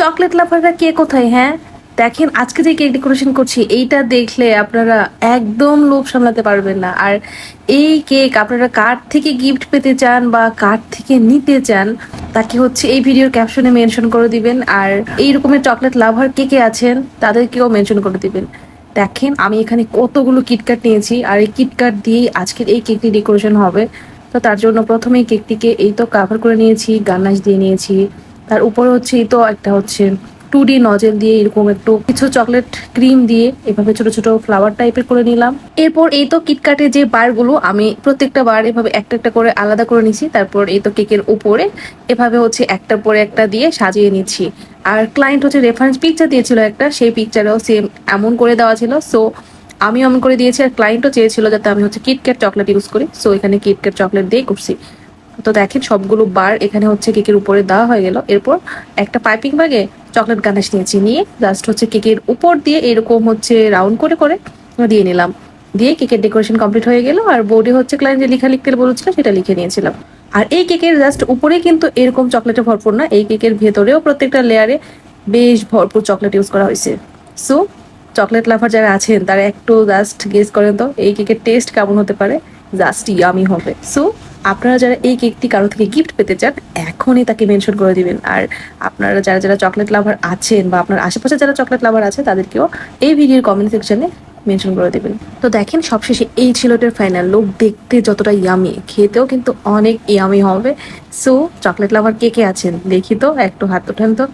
Chocolate লাভাররা কে কোথায়? হ্যাঁ, দেখেন আজকে যে কেক ডেকোরেশন করছি এইটা দেখলে আপনারা একদম লোভ সামলাতে পারবেন না। আর এই কেক আপনারা কার থেকে গিফট পেতে চান বা কার থেকে নিতে চান তাকে হচ্ছে এই ভিডিওর ক্যাপশনে মেনশন করে দিবেন। আর এই রকমের চকলেট লাভার কে কে আছেন তাদেরকেও মেনশন করে দিবেন। দেখেন আমি এখানে কতগুলো কিটক্যাট নিয়েছি আর এই কিটক্যাট দিয়েই আজকের এই কেকটি ডেকোরেশন হবে। তো তার জন্য প্রথমেই কেকটিকে এই তো কাভার করে নিয়েছি, গার্নাশ দিয়ে নিয়েছি। তার উপরে হচ্ছে এই তো একটা হচ্ছে 2D নজেল দিয়ে এরকম একটু কিছু চকলেট ক্রিম দিয়ে এভাবে ছোট ছোট ফ্লাওয়ার টাইপের করে নিলাম। এরপর এই তো কিটকাটে যে বারগুলো আমি প্রত্যেকটা বার এভাবে একটা একটা করে আলাদা করে নিছি। তারপর এই তো কেকের উপরে এভাবে হচ্ছে একটার পরে একটা দিয়ে সাজিয়ে নিচ্ছি। আর ক্লায়েন্ট হচ্ছে রেফারেন্স পিকচার দিয়েছিল একটা, সেই পিকচারেও সেম এমন করে দেওয়া ছিল। সো আমি এমন করে দিয়েছি আর ক্লায়েন্টও চেয়েছিল যাতে আমি হচ্ছে কিটক্যাট চকলেট ইউজ করি। সো এখানে কিটক্যাট চকলেট দিয়ে করছি। তো দেখেন সবগুলো বার এখানে হচ্ছে কেকের উপরে দেওয়া হয়ে গেল। এরপর একটা পাইপিং ব্যাগে চকলেট গানাশ নিয়েছি, নিয়ে জাস্ট হচ্ছে কেকের উপর দিয়ে এরকম হচ্ছে রাউন্ড করে করে দিয়ে নিলাম। দিয়ে কেকের ডেকোরেশন কমপ্লিট হয়ে গেল। আর বোর্ডে হচ্ছে ক্লায়েন্ট যে লেখা লিখতে বলেছিল সেটা লিখে নিয়েছিলাম। আর এই কেকের জাস্ট উপরে কিন্তু এরকম চকলেটে ভরপুর না, এই কেকের ভেতরেও প্রত্যেকটা লেয়ারে বেশ ভরপুর চকলেট ইউজ করা হয়েছে। সো চকলেট লাভার যারা আছেন তারা একটু জাস্ট গেস করেন তো এই কেকের টেস্ট কেমন হতে পারে। জাস্ট ইয়ামি হবে। সো আপনারা যারা এই কেকটি কারো থেকে গিফট পেতে চান এখনই তাকে মেনশন করে দিবেন। আর আপনারা যারা যারা চকলেট লাভার আছেন বা আপনার আশেপাশে যারা চকলেট লাভার আছে তাদেরকেও এই ভিডিওর কমেন্ট সেকশনে মেনশন করে দেবেন। তো দেখেন সবশেষে এই ছিল এটার ফাইনাল লুক। দেখতে যতটা ইয়ামি, খেতেও কিন্তু অনেক ইয়ামি হবে। সো চকলেট লাভার কে কে আছেন দেখি তো, একটু হাত ওঠান তো।